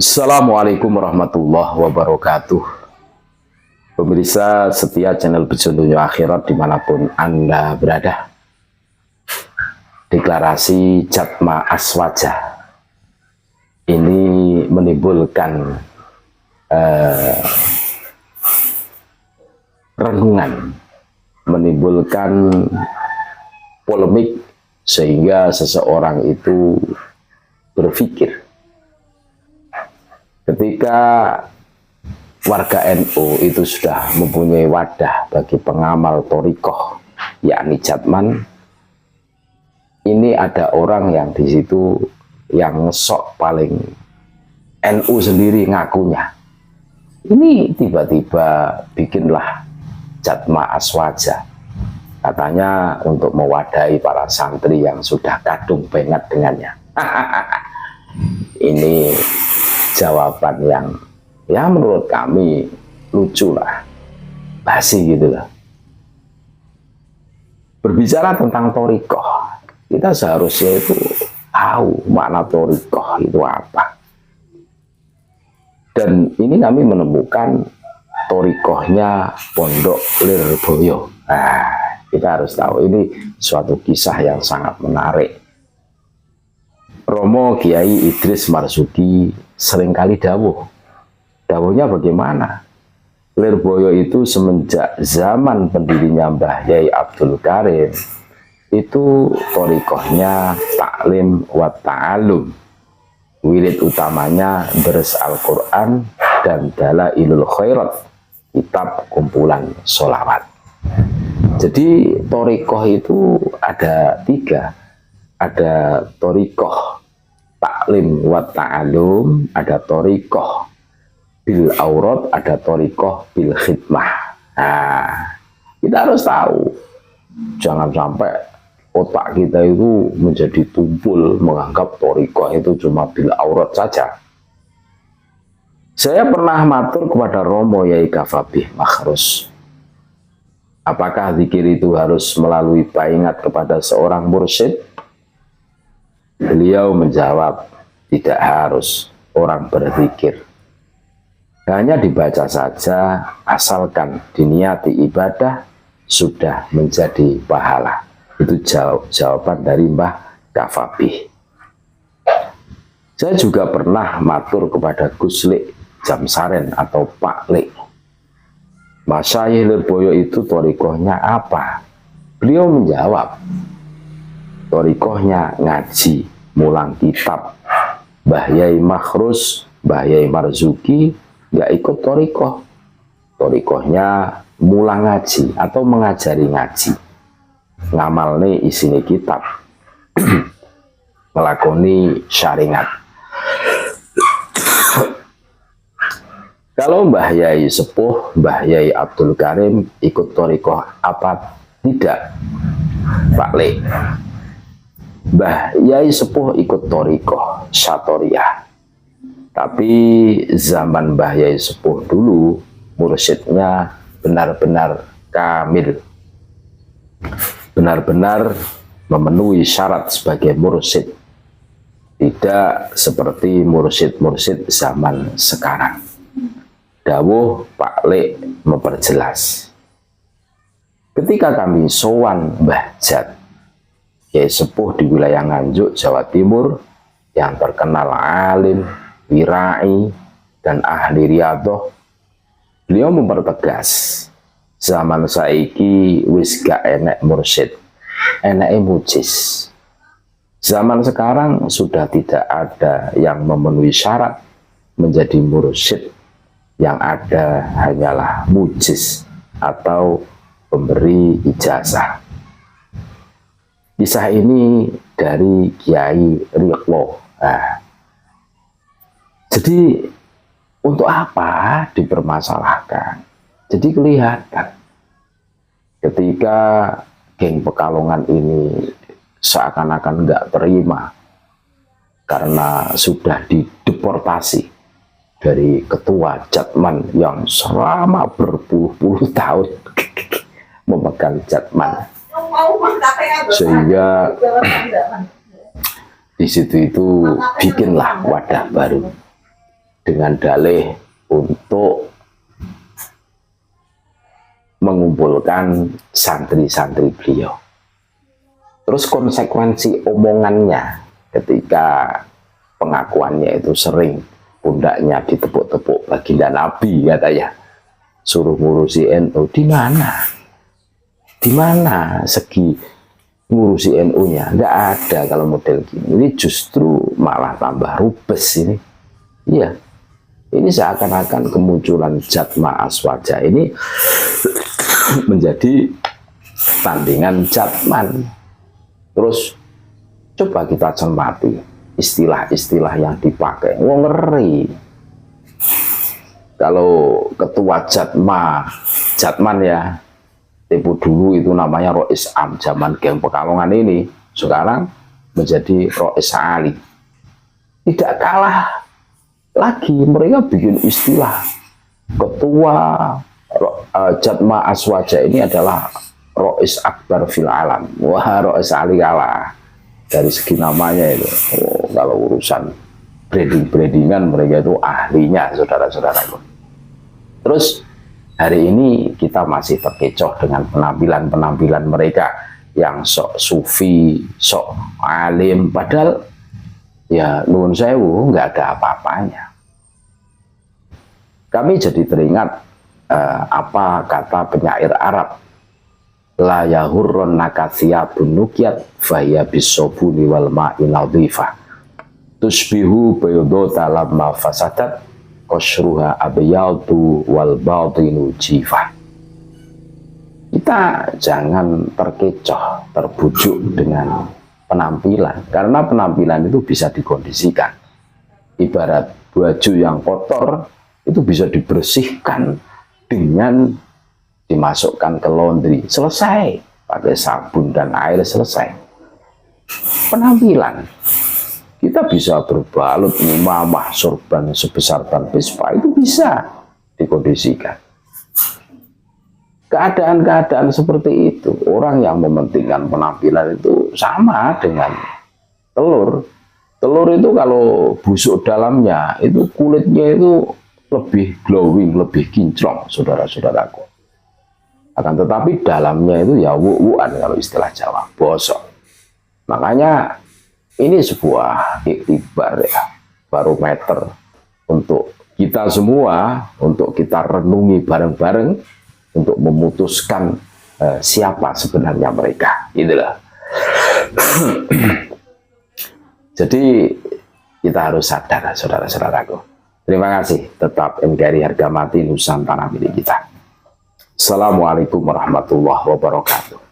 Assalamualaikum warahmatullahi wabarakatuh. Pemirsa setia channel Petunjuk Akhirat dimanapun Anda berada. Deklarasi Jatma Aswaja ini menimbulkan renungan, menimbulkan polemik, sehingga seseorang itu berpikir, ketika warga NU itu sudah mempunyai wadah bagi pengamal thorikoh, yakni Jatman, ini ada orang yang di situ yang ngesok paling NU sendiri ngakunya. Ini tiba-tiba bikinlah Jatma Aswaja, katanya untuk mewadahi para santri yang sudah kadung pengat dengannya. Ini jawaban yang ya menurut kami lucu lah, basi gitu lah. Berbicara tentang thorikoh, kita seharusnya itu tahu makna thorikoh itu apa. Dan ini kami menemukan thorikohnya Pondok Lirboyo. Nah, kita harus tahu ini suatu kisah yang sangat menarik. Romo Kiai Idris Marzuki seringkali dawuhnya bagaimana? Lirboyo itu semenjak zaman pendirinya Mbah Yai Abdul Karim itu thorikohnya taklim wa ta'alum. Wirid utamanya deres Al-Quran dan Dalailul Khairat, kitab kumpulan sholawat. Jadi thorikoh itu ada tiga. Ada thorikoh taklim wa ta'alum, ada thorikoh bil aurat, ada thorikoh bil khidmah. Nah, kita harus tahu, jangan sampai otak kita itu menjadi tumpul menganggap thorikoh itu cuma bil aurat saja. Saya pernah matur kepada Romo Yai Kafabih Makhrus, apakah zikir itu harus melalui baingat kepada seorang mursyid? Beliau menjawab, tidak harus orang berzikir, hanya dibaca saja, asalkan diniati ibadah sudah menjadi pahala. Itu jawaban dari Mbah Kafabih. Saya juga pernah matur kepada Gus Lik Jamsaren atau Pak Lik, Masyayikh Lirboyo itu thorikohnya apa? Beliau menjawab, thorikohnya ngaji, mulang kitab. Mbah Yai Makhrus, Mbah Yai Marzuki nggak ikut thorikoh. Thorikohnya mulang ngaji atau mengajari ngaji, ngamalne isine kitab, melakoni syariat. Kalau Mbah Yai Sepuh, Mbah Yai Abdul Karim ikut thorikoh apa tidak? Pak Lek, Mbah Yai Sepuh ikut thorikoh Syatoriyah. Tapi zaman Mbah Yai Sepuh dulu, mursyidnya benar-benar kamil, benar-benar memenuhi syarat sebagai mursyid, tidak seperti mursyid-mursyid zaman sekarang. Dawuh Pak Lek memperjelas, ketika kami sowan Mbah Jat, Yai Sepuh di wilayah Nganjuk, Jawa Timur, yang terkenal alim, wirai, dan ahli riyadhah, beliau mempertegas, zaman saiki wis gak enek mursyid, eneke mujiz. Zaman sekarang sudah tidak ada yang memenuhi syarat menjadi mursyid, yang ada hanyalah mujiz atau pemberi ijazah. Kisah ini dari Kiai Riyaklo. Nah, jadi untuk apa dipermasalahkan? Jadi kelihatan ketika geng Pekalongan ini seakan-akan nggak terima karena sudah dideportasi dari ketua Jatman yang selama berpuluh-puluh tahun memegang Jatman, sehingga di situ itu bikinlah wadah baru. dengan dalih untuk mengumpulkan santri-santri beliau. Terus konsekuensi omongannya ketika pengakuannya itu sering pundaknya ditepuk-tepuk baginda Nabi katanya, suruh ngurusi NU. Di mana? Di mana segi ngurusi NU-nya? Nggak ada kalau model gini. Ini justru malah tambah rubes ini. Iya, ini seakan-akan kemunculan Jatma Aswaja ini menjadi tandingan Jatman. Terus coba kita cermati istilah-istilah yang dipakai. Wah, ngeri. Kalau ketua Jatman ya, tipu dulu itu namanya Rois Am, zaman geng Pekalongan ini, sekarang menjadi Rois Ali. Tidak kalah lagi, mereka bikin istilah ketua Jatma Aswaja ini adalah Rois Akbar fil Alam. Wah, Rois Ali kalah dari segi namanya itu. Oh, kalau urusan brandingan mereka itu ahlinya, saudara-saudara. Terus hari ini kita masih terkecoh dengan penampilan mereka yang sok sufi, sok alim, padahal ya nuwun sewu nggak ada apa-apanya. Kami jadi teringat apa kata penyair Arab, la yahurron nakathiyabun nukiat fahya bisobuni wal ma'i nadhifah tusbihu bayudota lamma fasadat qashruha abyadu wal batinu jifah. Kita jangan terkecoh, terbujuk dengan penampilan, karena penampilan itu bisa dikondisikan. Ibarat baju yang kotor itu bisa dibersihkan dengan dimasukkan ke laundry, selesai, pakai sabun dan air, selesai. Penampilan kita bisa berbalut imamah sorban sebesar ban Vespa, itu bisa dikondisikan. Keadaan-keadaan seperti itu, orang yang mementingkan penampilan itu sama dengan telur. Telur itu kalau busuk dalamnya, itu kulitnya itu lebih glowing, lebih kinclong, saudara-saudaraku. Akan tetapi dalamnya itu ya wuan kalau istilah Jawa, bosok. Makanya ini sebuah iktibar ya, barometer untuk kita semua, untuk kita renungi bareng-bareng, untuk memutuskan siapa sebenarnya mereka. Itulah. Jadi kita harus sadar, saudara-saudaraku. Terima kasih, tetap NKRI harga mati Nusantara milik kita. Assalamualaikum warahmatullahi wabarakatuh.